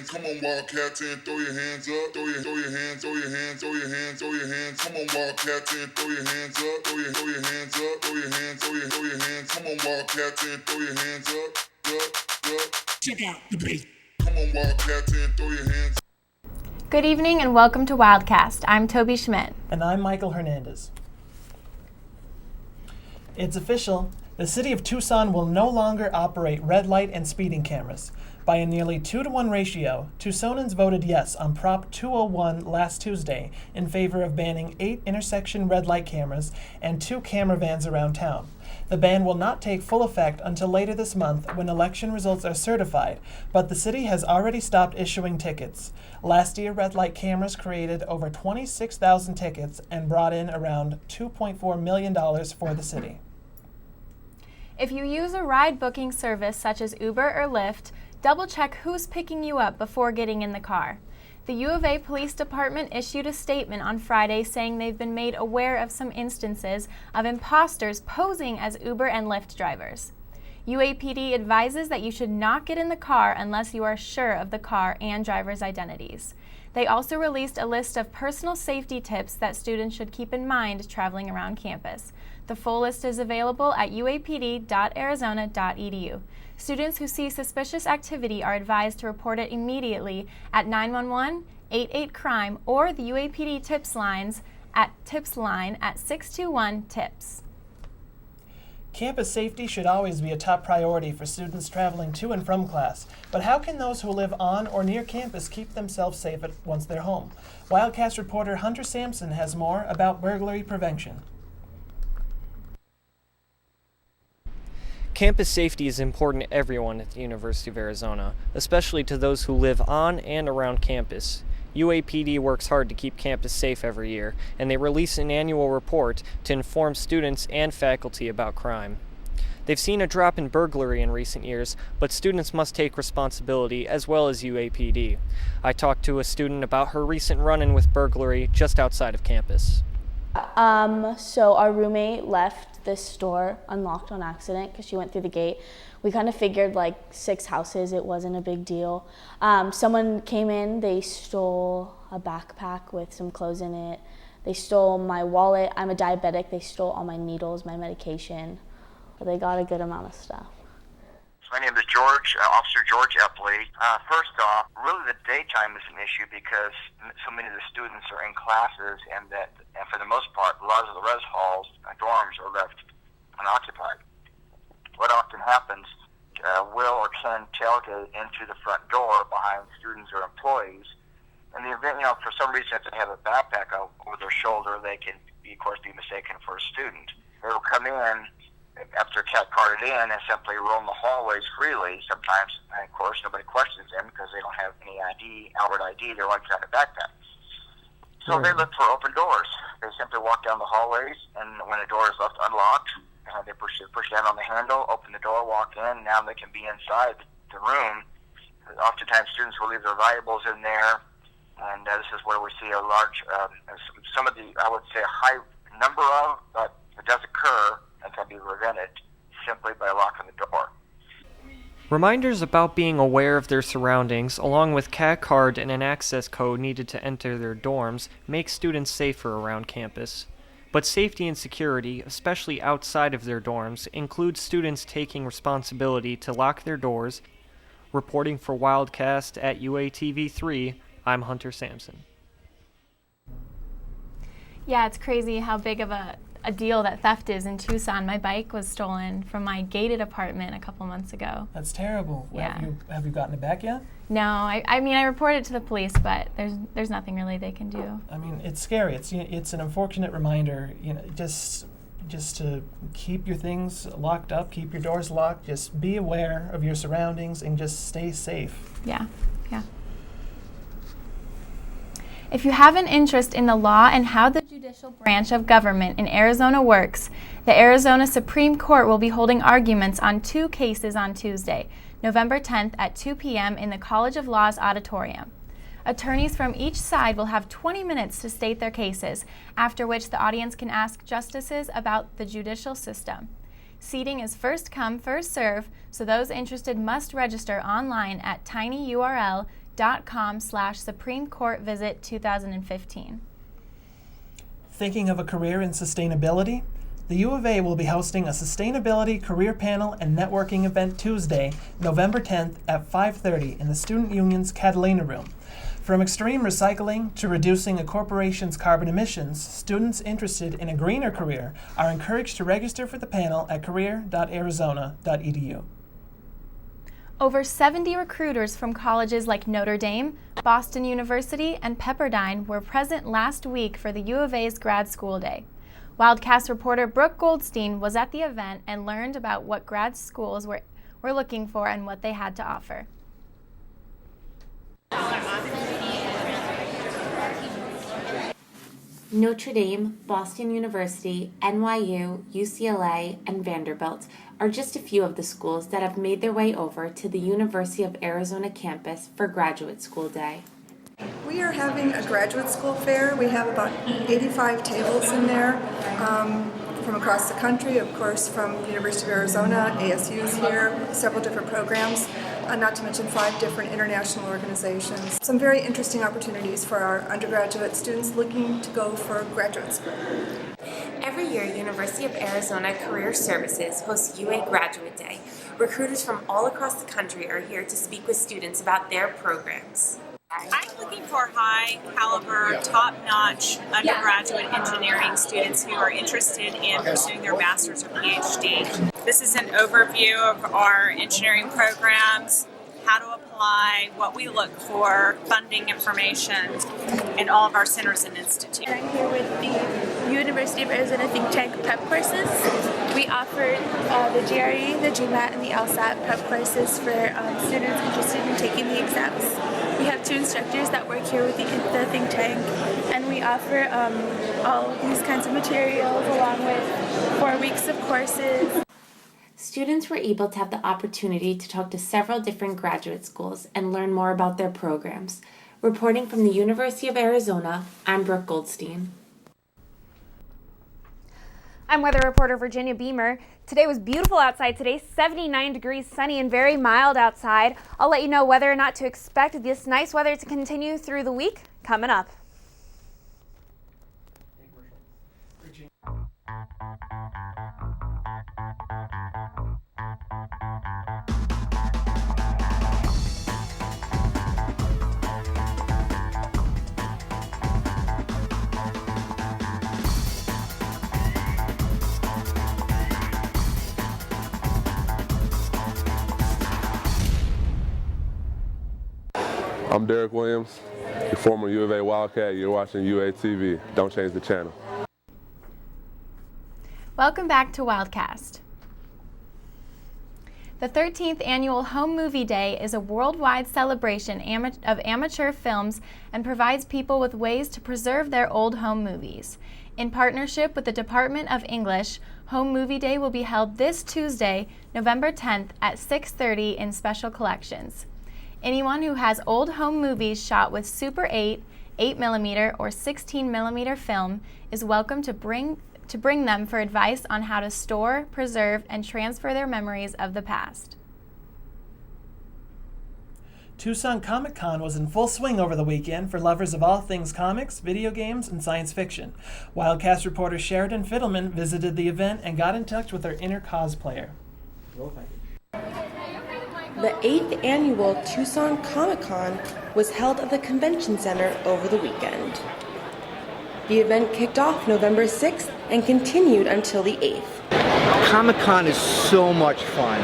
Come on, Wildcats, and throw your hands up. Throw your hands, throw your hands, throw your hands, throw your hands. Come on, Wildcats, and throw your hands up. Throw your hands up. Throw your hands, throw your hands. Come on, Wildcats, and throw your hands up. Check out the beat. Come on, Wildcats, and throw your hands up. Good evening and welcome to Wildcast. I'm Toby Schmidt. And I'm Michael Hernandez. It's official. The city of Tucson will no longer operate red light and speeding cameras. By a nearly 2-to-1 ratio, Tucsonans voted yes on Prop 201 last Tuesday in favor of banning 8 intersection red light cameras and 2 camera vans around town. The ban will not take full effect until later this month when election results are certified, but the city has already stopped issuing tickets. Last year, red light cameras created over 26,000 tickets and brought in around $2.4 million for the city. If you use a ride booking service such as Uber or Lyft, double-check who's picking you up before getting in the car. The U of A Police Department issued a statement on Friday saying they've been made aware of some instances of imposters posing as Uber and Lyft drivers. UAPD advises that you should not get in the car unless you are sure of the car and driver's identities. They also released a list of personal safety tips that students should keep in mind traveling around campus. The full list is available at uapd.arizona.edu. Students who see suspicious activity are advised to report it immediately at 911, 88-CRIME, or the UAPD tips line at 621-TIPS. Campus safety should always be a top priority for students traveling to and from class, but how can those who live on or near campus keep themselves safe once they're home? Wildcast reporter Hunter Sampson has more about burglary prevention. Campus safety is important to everyone at the University of Arizona, especially to those who live on and around campus. UAPD works hard to keep campus safe every year, and they release an annual report to inform students and faculty about crime. They've seen a drop in burglary in recent years, but students must take responsibility as well as UAPD. I talked to a student about her recent run-in with burglary just outside of campus. So our roommate left this store unlocked on accident because she went through the gate. We kind of figured like 6 houses, it wasn't a big deal. Someone came in, they stole a backpack with some clothes in it. They stole my wallet. I'm a diabetic. They stole all my needles, my medication. But they got a good amount of stuff. My name is George, Officer George Epley. First off, really the daytime is an issue because so many of the students are in classes and for the most part, a lot of the res halls, dorms are left unoccupied. What often happens, will or can tailgate into the front door behind students or employees. In the event, for some reason if they have a backpack over their shoulder, they can, of course, be mistaken for a student. They will come in after cat carded in and simply roam the hallways freely. Sometimes, and of course, nobody questions them because they don't have any outward ID. They're like trying to backpack. So they look for open doors. They simply walk down the hallways, and when the door is left unlocked, they push down on the handle, open the door, walk in. Now they can be inside the room. Oftentimes, students will leave their valuables in there, and this is where we see a large, some of the, I would say, a high number of, but it does occur and can be prevented simply by locking the door. Reminders about being aware of their surroundings, along with CAD card and an access code needed to enter their dorms, make students safer around campus. But safety and security, especially outside of their dorms, includes students taking responsibility to lock their doors. Reporting for Wildcast at UATV3, I'm Hunter Sampson. Yeah, it's crazy how big of a deal that theft is in Tucson. My bike was stolen from my gated apartment a couple months ago. That's terrible. Yeah. Have you gotten it back yet? No, I mean I reported it to the police, but there's nothing really they can do. I mean, it's scary. It's an unfortunate reminder, just to keep your things locked up, keep your doors locked, just be aware of your surroundings and just stay safe. Yeah. If you have an interest in the law and how the judicial branch of government in Arizona works, the Arizona Supreme Court will be holding arguments on 2 cases on Tuesday, November 10th at 2 p.m. in the College of Law's auditorium. Attorneys from each side will have 20 minutes to state their cases, after which the audience can ask justices about the judicial system. Seating is first come, first serve, so those interested must register online at tinyurl www.supreme court visit 2015. Thinking of a career in sustainability? The U of A will be hosting a Sustainability Career Panel and Networking event Tuesday, November 10th at 5:30 in the Student Union's Catalina Room. From extreme recycling to reducing a corporation's carbon emissions, students interested in a greener career are encouraged to register for the panel at career.arizona.edu. Over 70 recruiters from colleges like Notre Dame, Boston University, and Pepperdine were present last week for the U of A's Grad School Day. Wildcast reporter Brooke Goldstein was at the event and learned about what grad schools were looking for and what they had to offer. Notre Dame, Boston University, NYU, UCLA, and Vanderbilt are just a few of the schools that have made their way over to the University of Arizona campus for Graduate School Day. We are having a graduate school fair. We have about 85 tables in there from across the country, of course, from the University of Arizona, ASU's here, several different programs, not to mention 5 different international organizations. Some very interesting opportunities for our undergraduate students looking to go for graduate school. Every year, University of Arizona Career Services hosts UA Graduate Day. Recruiters from all across the country are here to speak with students about their programs. I'm looking for high-caliber, top-notch undergraduate engineering students who are interested in pursuing their master's or PhD. This is an overview of our engineering programs, how to apply, what we look for, funding information, and all of our centers and institutes. I'm here with the University of Arizona Think Tank prep courses. We offer the GRE, the GMAT, and the LSAT prep courses for students interested in taking the exams. We have 2 instructors that work here with the think tank, and we offer all these kinds of materials along with 4 weeks of courses. Students were able to have the opportunity to talk to several different graduate schools and learn more about their programs. Reporting from the University of Arizona, I'm Brooke Goldstein. I'm weather reporter Virginia Beamer. Today was beautiful outside. Today, 79 degrees, sunny and very mild outside. I'll let you know whether or not to expect this nice weather to continue through the week coming up. I'm Derek Williams, your former U of A Wildcat. You're watching UA TV. Don't change the channel. Welcome back to Wildcast. The 13th annual Home Movie Day is a worldwide celebration of amateur films and provides people with ways to preserve their old home movies. In partnership with the Department of English, Home Movie Day will be held this Tuesday, November 10th at 6:30 in Special Collections. Anyone who has old home movies shot with Super 8, 8mm, or 16mm film is welcome to bring them for advice on how to store, preserve, and transfer their memories of the past. Tucson Comic Con was in full swing over the weekend for lovers of all things comics, video games, and science fiction. Wildcast reporter Sheridan Fiddleman visited the event and got in touch with their inner cosplayer. The 8th annual Tucson Comic Con was held at the Convention Center over the weekend. The event kicked off November 6th and continued until the 8th. Comic-Con is so much fun.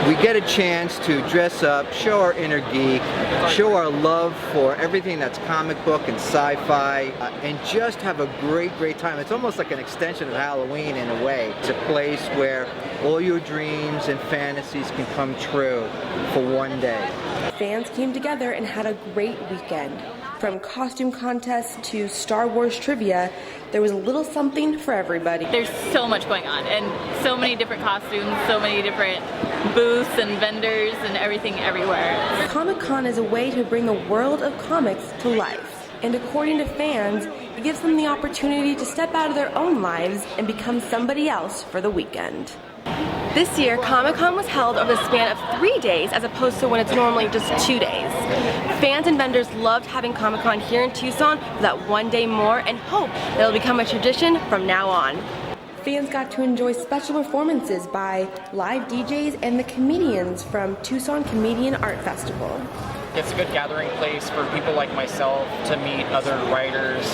We get a chance to dress up, show our inner geek, show our love for everything that's comic book and sci-fi, and just have a great time. It's almost like an extension of Halloween in a way. It's a place where all your dreams and fantasies can come true for one day. Fans came together and had a great weekend. From costume contests to Star Wars trivia, there was a little something for everybody. There's so much going on, and so many different costumes, so many different booths and vendors and everything everywhere. Comic-Con is a way to bring the world of comics to life. And according to fans, it gives them the opportunity to step out of their own lives and become somebody else for the weekend. This year, Comic-Con was held over the span of 3 days as opposed to when it's normally just 2 days. Fans and vendors loved having Comic-Con here in Tucson for that 1 day more and hope that it'll become a tradition from now on. Fans got to enjoy special performances by live DJs and the comedians from Tucson Comedian Art Festival. It's a good gathering place for people like myself to meet other writers,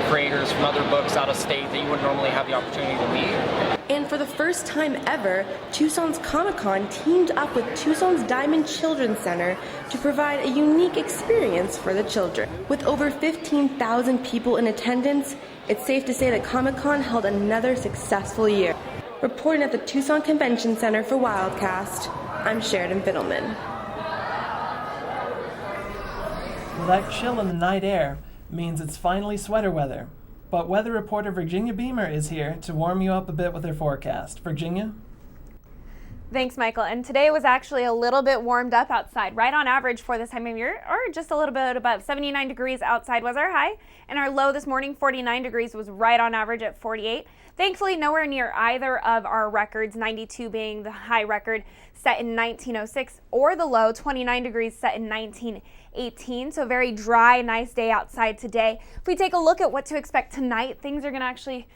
creators from other books out of state that you wouldn't normally have the opportunity to meet. And for the first time ever, Tucson's Comic-Con teamed up with Tucson's Diamond Children's Center to provide a unique experience for the children. With over 15,000 people in attendance, it's safe to say that Comic-Con held another successful year. Reporting at the Tucson Convention Center for Wildcast, I'm Sheridan Fiddleman. Well, that chill in the night air means it's finally sweater weather. But weather reporter Virginia Beamer is here to warm you up a bit with her forecast. Virginia? Thanks, Michael. And today was actually a little bit warmed up outside, right on average for this time of year, or just a little bit above. 79 degrees outside was our high, and our low this morning, 49 degrees, was right on average at 48. Thankfully, nowhere near either of our records, 92 being the high record set in 1906, or the low, 29 degrees, set in 1918. So very dry, nice day outside today. If we take a look at what to expect tonight, things are going to actually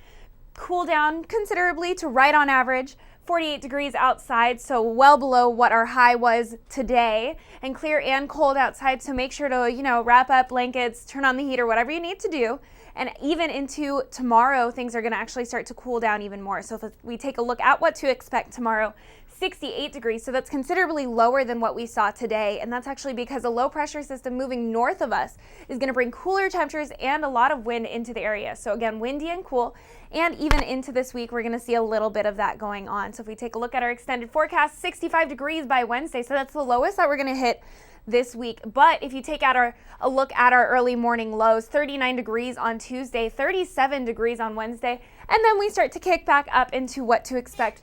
cool down considerably to right on average. 48 degrees outside, so well below what our high was today, and clear and cold outside, so make sure to, wrap up blankets, turn on the heater, whatever you need to do. And even into tomorrow, things are going to actually start to cool down even more. So if we take a look at what to expect tomorrow, 68 degrees, so that's considerably lower than what we saw today, and that's actually because a low pressure system moving north of us is going to bring cooler temperatures and a lot of wind into the area. So again, windy and cool, and even into this week, we're going to see a little bit of that going on. So if we take a look at our extended forecast, 65 degrees by Wednesday, so that's the lowest that we're going to hit this week. But if you take out a look at our early morning lows, 39 degrees on Tuesday, 37 degrees on Wednesday, and then we start to kick back up into what to expect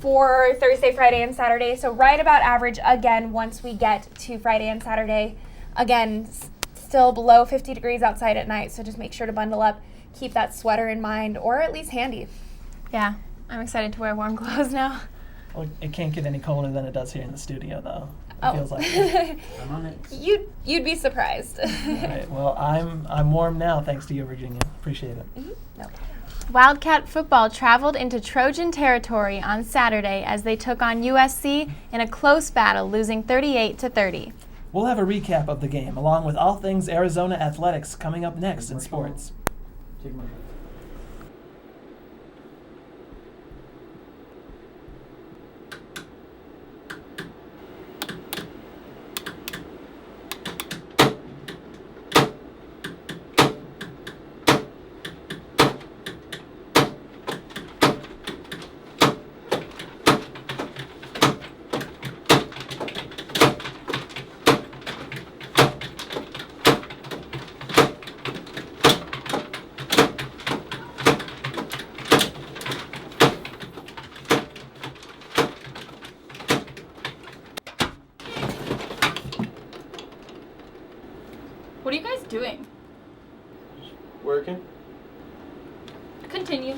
for Thursday, Friday, and Saturday. So right about average again once we get to Friday and Saturday. Again, still below 50 degrees outside at night, so just make sure to bundle up, keep that sweater in mind, or at least handy. Yeah, I'm excited to wear warm clothes now. Well, it can't get any colder than it does here in the studio, though. It feels like I'm on it. You'd be surprised. All right. Well, I'm warm now, thanks to you, Virginia. Appreciate it. Mm-hmm. No. Wildcat football traveled into Trojan territory on Saturday as they took on USC in a close battle, losing 38-30. We'll have a recap of the game, along with all things Arizona athletics, coming up next in sports. What are you guys doing? Working. Continue.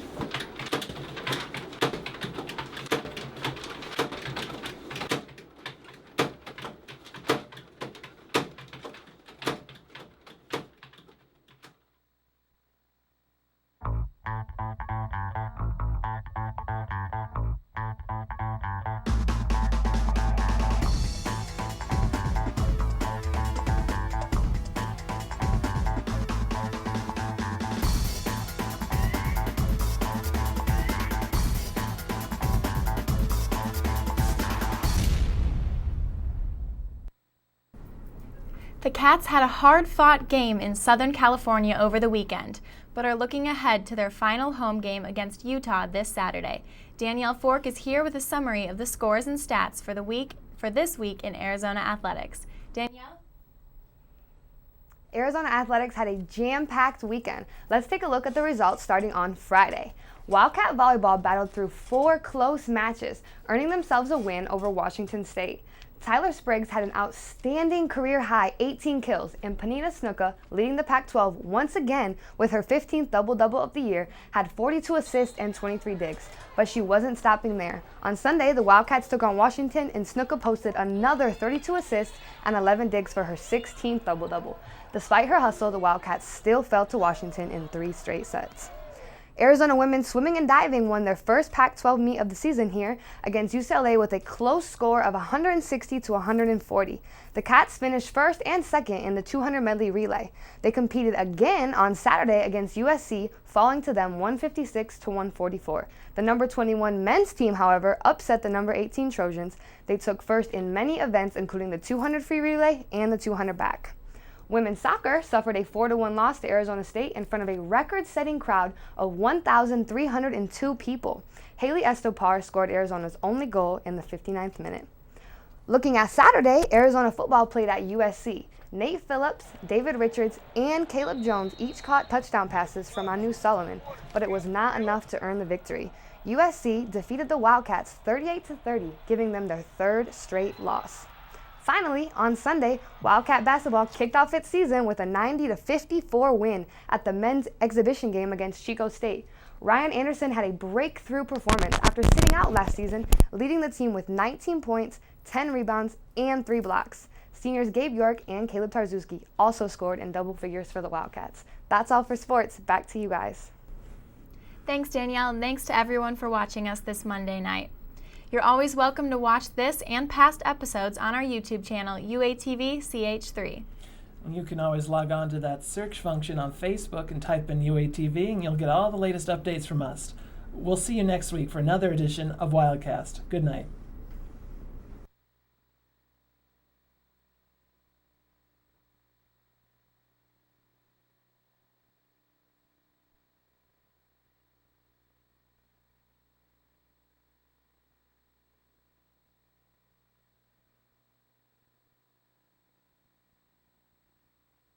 The Cats had a hard-fought game in Southern California over the weekend, but are looking ahead to their final home game against Utah this Saturday. Danielle Fork is here with a summary of the scores and stats for this week in Arizona athletics. Danielle? Arizona athletics had a jam-packed weekend. Let's take a look at the results starting on Friday. Wildcat volleyball battled through 4 close matches, earning themselves a win over Washington State. Tyler Spriggs had an outstanding career-high 18 kills, and Panina Snuka, leading the Pac-12 once again with her 15th double-double of the year, had 42 assists and 23 digs. But she wasn't stopping there. On Sunday, the Wildcats took on Washington, and Snuka posted another 32 assists and 11 digs for her 16th double-double. Despite her hustle, the Wildcats still fell to Washington in 3 straight sets. Arizona women swimming and diving won their first Pac-12 meet of the season here against UCLA with a close score of 160 to 140. The Cats finished first and second in the 200 medley relay. They competed again on Saturday against USC, falling to them 156 to 144. The number 21 men's team, however, upset the number 18 Trojans. They took first in many events, including the 200 free relay and the 200 back. Women's soccer suffered a 4-1 loss to Arizona State in front of a record-setting crowd of 1,302 people. Haley Estopar scored Arizona's only goal in the 59th minute. Looking at Saturday, Arizona football played at USC. Nate Phillips, David Richards, and Caleb Jones each caught touchdown passes from Anu Solomon, but it was not enough to earn the victory. USC defeated the Wildcats 38-30, giving them their 3rd straight loss. Finally, on Sunday, Wildcat basketball kicked off its season with a 90-54 win at the men's exhibition game against Chico State. Ryan Anderson had a breakthrough performance after sitting out last season, leading the team with 19 points, 10 rebounds, and 3 blocks. Seniors Gabe York and Caleb Tarzuski also scored in double figures for the Wildcats. That's all for sports. Back to you guys. Thanks, Danielle, and thanks to everyone for watching us this Monday night. You're always welcome to watch this and past episodes on our YouTube channel, UATV CH3. You can always log on to that search function on Facebook and type in UATV, and you'll get all the latest updates from us. We'll see you next week for another edition of Wildcast. Good night.